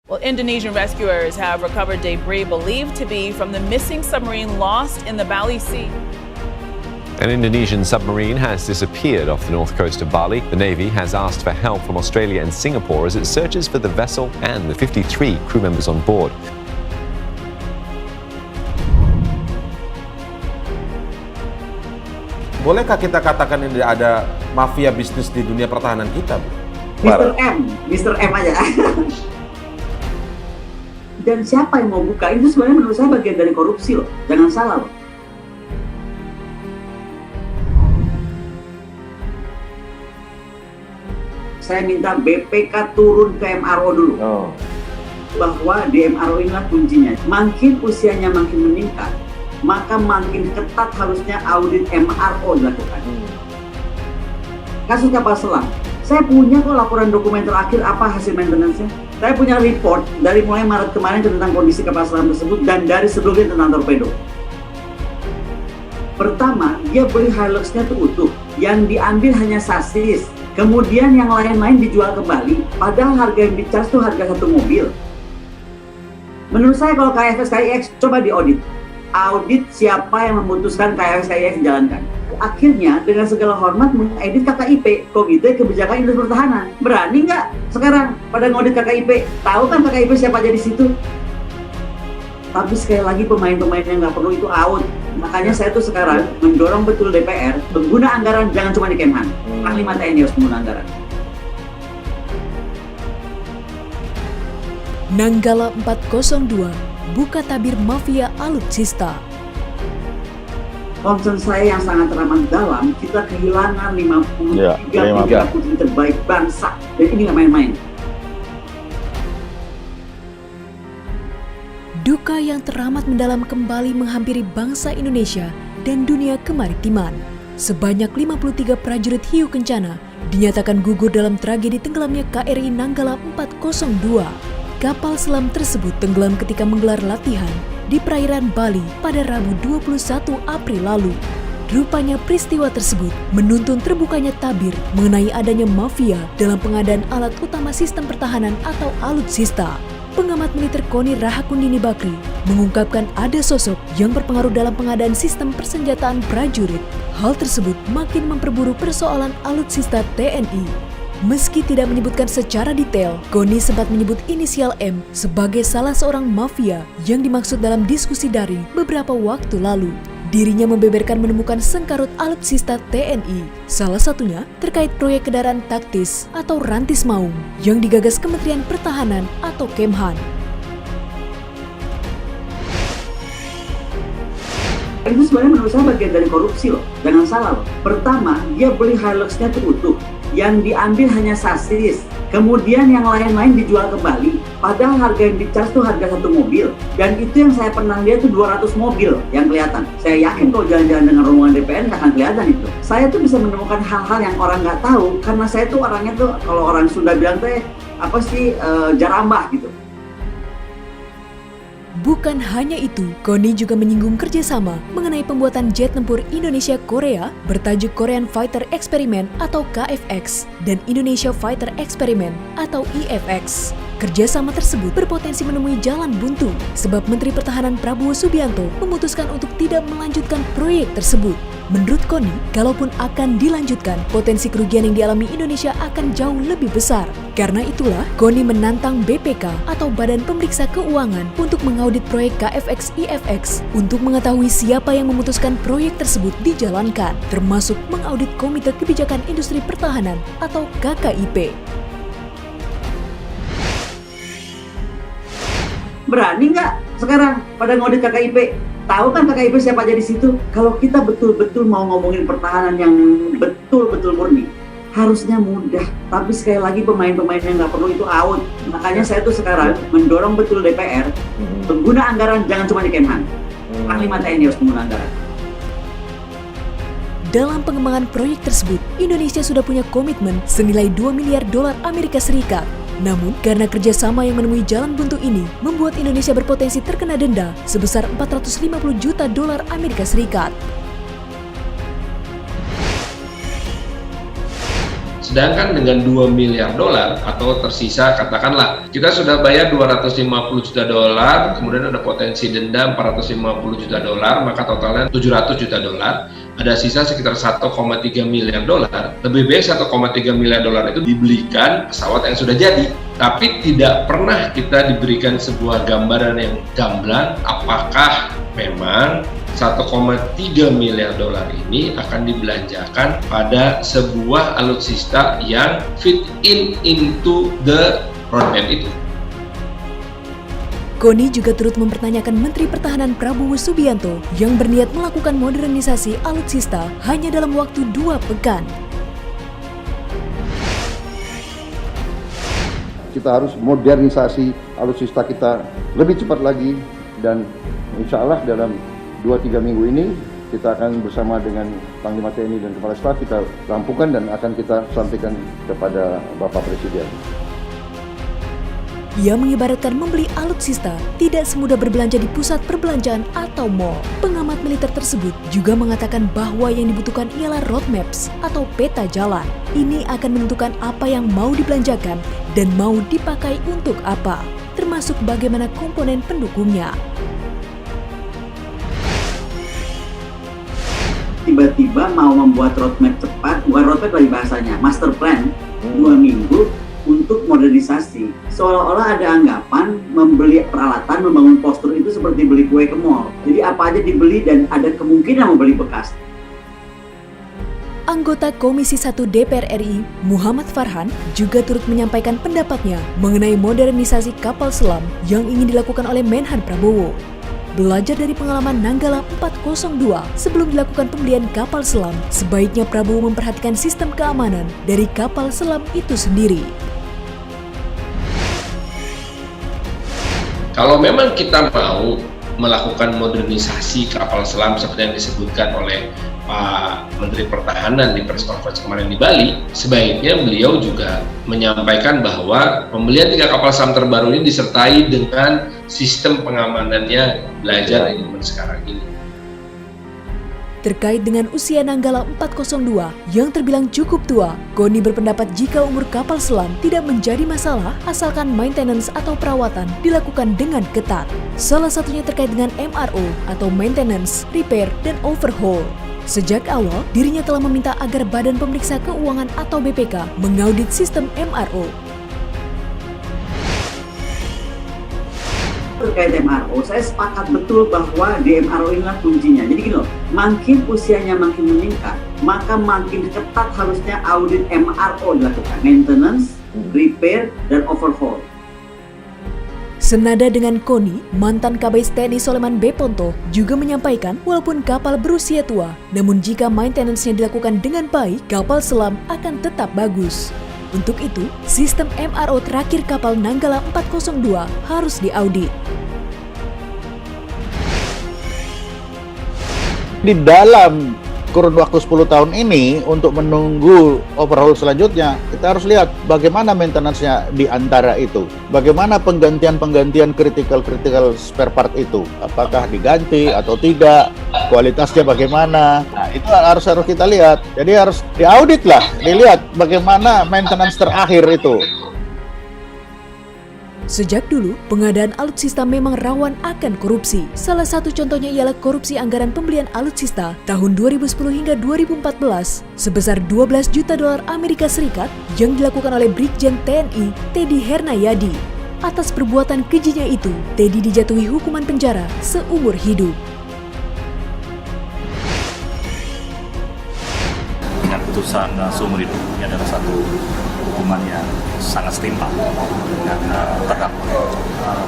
Well, Indonesian rescuers have recovered debris believed to be from the missing submarine lost in the Bali Sea. An Indonesian submarine has disappeared off the north coast of Bali. The Navy has asked for help from Australia and Singapore as it searches for the vessel and the 53 crew members on board. Bolehkah kita katakan ini ada mafia bisnis di dunia pertahanan kita, Bu? Mr. M aja. Dan siapa yang mau buka? Itu sebenarnya menurut saya bagian dari korupsi loh. Jangan salah loh. Saya minta BPK turun ke MRO dulu. Bahwa di MRO inilah kuncinya. Makin usianya makin meningkat, maka makin ketat harusnya audit MRO dilakukan. Kasus kapal selam, saya punya kok laporan dokumen terakhir apa hasil maintenance-nya. Saya punya report dari mulai Maret kemarin tentang kondisi kapal selam tersebut dan dari sebelumnya tentang torpedo. Pertama, dia beli Hilux-nya itu utuh, yang diambil hanya sasis. Kemudian yang lain-lain dijual kembali, padahal harga yang dicas itu harga satu mobil. Menurut saya kalau KFS KIX coba diaudit. Audit siapa yang memutuskan KFS KIX dijalankan. Akhirnya dengan segala hormat mengedit KKIP, Komite Kebijakan Industri Pertahanan. Berani nggak sekarang pada ngaudit KKIP? Tahu kan KKIP siapa aja di situ? Tapi sekali lagi pemain-pemain yang nggak perlu itu out. Makanya saya tuh sekarang mendorong betul DPR pengguna anggaran jangan cuma di Kemhan. Panglima TNI harus pengguna anggaran. Nanggala 402 buka tabir mafia alutsista. Concern saya yang sangat teramat dalam, kita kehilangan 53 putri terbaik bangsa. Dan ini nggak main-main. Duka yang teramat mendalam kembali menghampiri bangsa Indonesia dan dunia kemaritiman. Sebanyak 53 prajurit hiu kencana dinyatakan gugur dalam tragedi tenggelamnya KRI Nanggala 402. Kapal selam tersebut tenggelam ketika menggelar latihan di perairan Bali pada Rabu 21 April lalu. Rupanya peristiwa tersebut menuntun terbukanya tabir mengenai adanya mafia dalam pengadaan alat utama sistem pertahanan atau alutsista. Pengamat militer KONI Rahakundini Bakri mengungkapkan ada sosok yang berpengaruh dalam pengadaan sistem persenjataan prajurit. Hal tersebut makin memperburuk persoalan alutsista TNI. Meski tidak menyebutkan secara detail, KONI sempat menyebut inisial M sebagai salah seorang mafia yang dimaksud dalam diskusi daring beberapa waktu lalu. Dirinya membeberkan menemukan sengkarut alutsista TNI, salah satunya terkait proyek kendaraan taktis atau Rantis Maung yang digagas Kementerian Pertahanan atau Kemhan. Itu sebenarnya menurut saya bagian dari korupsi loh. Jangan salah loh. Pertama, dia beli Hilux-nya itu utuh, yang diambil hanya sasis. Kemudian yang lain-lain dijual kembali, padahal harga yang dicas itu harga satu mobil. Dan itu yang saya pernah lihat itu 200 mobil yang kelihatan. Saya yakin kalau jalan-jalan dengan rombongan DPR nggak akan kelihatan itu. Saya tuh bisa menemukan hal-hal yang orang nggak tahu, karena saya tuh orangnya tuh kalau orang Sunda bilang teh jarambah gitu. Bukan hanya itu, KONI juga menyinggung kerjasama mengenai pembuatan jet tempur Indonesia-Korea bertajuk Korean Fighter Experiment atau KFX dan Indonesia Fighter Experiment atau IFX. Kerjasama tersebut berpotensi menemui jalan buntu sebab Menteri Pertahanan Prabowo Subianto memutuskan untuk tidak melanjutkan proyek tersebut. Menurut KONI, kalaupun akan dilanjutkan, potensi kerugian yang dialami Indonesia akan jauh lebih besar. Karena itulah, KONI menantang BPK atau Badan Pemeriksa Keuangan untuk mengaudit proyek KFX-IFX untuk mengetahui siapa yang memutuskan proyek tersebut dijalankan, termasuk mengaudit Komite Kebijakan Industri Pertahanan atau KKIP. Berani nggak sekarang pada ngaudit KKIP? Tahu kan KKIP siapa aja di situ? Kalau kita betul-betul mau ngomongin pertahanan yang betul-betul murni, harusnya mudah. Tapi sekali lagi pemain-pemain yang nggak perlu itu out. Makanya saya tuh sekarang mendorong betul DPR pengguna anggaran jangan cuma di Kemhan. Panglima TNI harus pengguna anggaran. Dalam pengembangan proyek tersebut, Indonesia sudah punya komitmen senilai 2 miliar dolar Amerika Serikat. Namun, karena kerjasama yang menemui jalan buntu ini, membuat Indonesia berpotensi terkena denda sebesar 450 juta dolar Amerika Serikat. Sedangkan dengan 2 miliar dolar atau tersisa katakanlah kita sudah bayar 250 juta dolar, kemudian ada potensi denda 450 juta dolar, maka totalnya 700 juta dolar. Ada sisa sekitar 1,3 miliar dolar. Lebih baik 1,3 miliar dolar itu dibelikan pesawat yang sudah jadi. Tapi tidak pernah kita diberikan sebuah gambaran yang gamblang apakah memang 1,3 miliar dolar ini akan dibelanjakan pada sebuah alutsista yang fit into the roadmap itu. Koni juga turut mempertanyakan Menteri Pertahanan Prabowo Subianto yang berniat melakukan modernisasi alutsista hanya dalam waktu 2 pekan. Kita harus modernisasi alutsista kita lebih cepat lagi, dan insya Allah dalam 2-3 minggu ini kita akan bersama dengan Panglima TNI dan Kepala Staf kita rampungkan dan akan kita sampaikan kepada Bapak Presiden. Ia mengibaratkan membeli alutsista tidak semudah berbelanja di pusat perbelanjaan atau mall. Pengamat militer tersebut juga mengatakan bahwa yang dibutuhkan ialah roadmaps atau peta jalan. Ini akan menentukan apa yang mau dibelanjakan dan mau dipakai untuk apa, termasuk bagaimana komponen pendukungnya. Tiba-tiba mau membuat roadmap cepat, bukan roadmap lagi bahasanya, master plan 2 minggu untuk modernisasi. Seolah-olah ada anggapan membeli peralatan, membangun postur itu seperti beli kue ke mall. Jadi apa aja dibeli dan ada kemungkinan membeli bekas. Anggota Komisi 1 DPR RI, Muhammad Farhan, juga turut menyampaikan pendapatnya mengenai modernisasi kapal selam yang ingin dilakukan oleh Menhan Prabowo. Belajar dari pengalaman Nanggala 402 sebelum dilakukan pembelian kapal selam, sebaiknya Prabowo memperhatikan sistem keamanan dari kapal selam itu sendiri. Kalau memang kita mau melakukan modernisasi kapal selam seperti yang disebutkan oleh Pak Menteri Pertahanan di press conference kemarin di Bali, sebaiknya beliau juga menyampaikan bahwa pembelian 3 kapal selam terbaru ini disertai dengan sistem pengamanannya belajar dari zaman sekarang ini. Terkait dengan usia Nanggala 402 yang terbilang cukup tua, Koni berpendapat jika umur kapal selam tidak menjadi masalah asalkan maintenance atau perawatan dilakukan dengan ketat. Salah satunya terkait dengan MRO atau maintenance, repair, dan overhaul. Sejak awal, dirinya telah meminta agar Badan Pemeriksa Keuangan atau BPK mengaudit sistem MRO. Terkait MRO, saya sepakat betul bahwa di MRO inilah kuncinya. Jadi gini loh, makin usianya makin meningkat, maka makin ketat harusnya audit MRO dilakukan. Maintenance, repair, dan overhaul. Senada dengan Koni, mantan Kabais TNI Soleman B. Ponto juga menyampaikan walaupun kapal berusia tua, namun jika maintenance-nya dilakukan dengan baik, kapal selam akan tetap bagus. Untuk itu, sistem MRO terakhir kapal Nanggala 402 harus diaudit. Di dalam kurun waktu 10 tahun ini, untuk menunggu overhaul selanjutnya, kita harus lihat bagaimana maintenance-nya di antara itu. Bagaimana penggantian critical spare part itu. Apakah diganti atau tidak, kualitasnya bagaimana. Nah, itu harus kita lihat. Jadi harus diaudit lah, dilihat bagaimana maintenance terakhir itu. Sejak dulu, pengadaan alutsista memang rawan akan korupsi. Salah satu contohnya ialah korupsi anggaran pembelian alutsista tahun 2010 hingga 2014 sebesar 12 juta dolar Amerika Serikat yang dilakukan oleh Brigjen TNI Teddy Hernayadi. Atas perbuatan kejinya itu, Teddy dijatuhi hukuman penjara seumur hidup. Dengan putusan seumur hidup ini adalah satu hukuman yang sangat setimpal dengan terdakwa.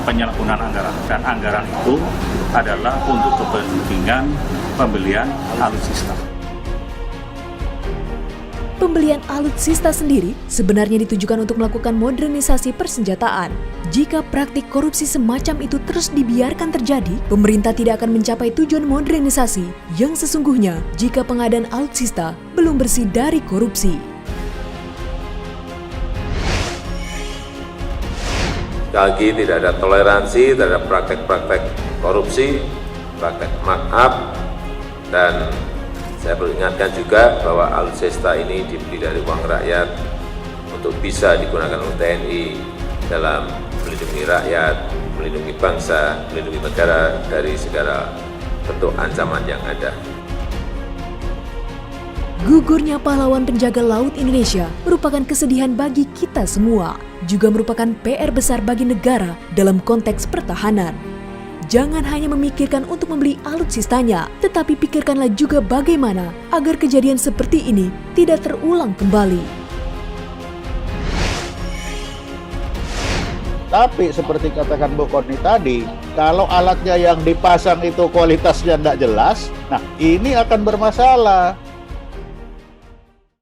Penyalahgunaan anggaran, dan anggaran itu adalah untuk kepentingan pembelian alutsista. Pembelian alutsista sendiri sebenarnya ditujukan untuk melakukan modernisasi persenjataan. Jika praktik korupsi semacam itu terus dibiarkan terjadi, pemerintah tidak akan mencapai tujuan modernisasi yang sesungguhnya jika pengadaan alutsista belum bersih dari korupsi. Sekali lagi, tidak ada toleransi terhadap praktek-praktek korupsi, praktek markup, dan saya perlu ingatkan juga bahwa alutsista ini dibeli dari uang rakyat untuk bisa digunakan oleh TNI dalam melindungi rakyat, melindungi bangsa, melindungi negara dari segala bentuk ancaman yang ada. Gugurnya pahlawan penjaga laut Indonesia merupakan kesedihan bagi kita semua, juga merupakan PR besar bagi negara dalam konteks pertahanan. Jangan hanya memikirkan untuk membeli alutsistanya, tetapi pikirkanlah juga bagaimana agar kejadian seperti ini tidak terulang kembali. Tapi seperti katakan Bu Koni tadi, kalau alatnya yang dipasang itu kualitasnya tidak jelas, nah ini akan bermasalah.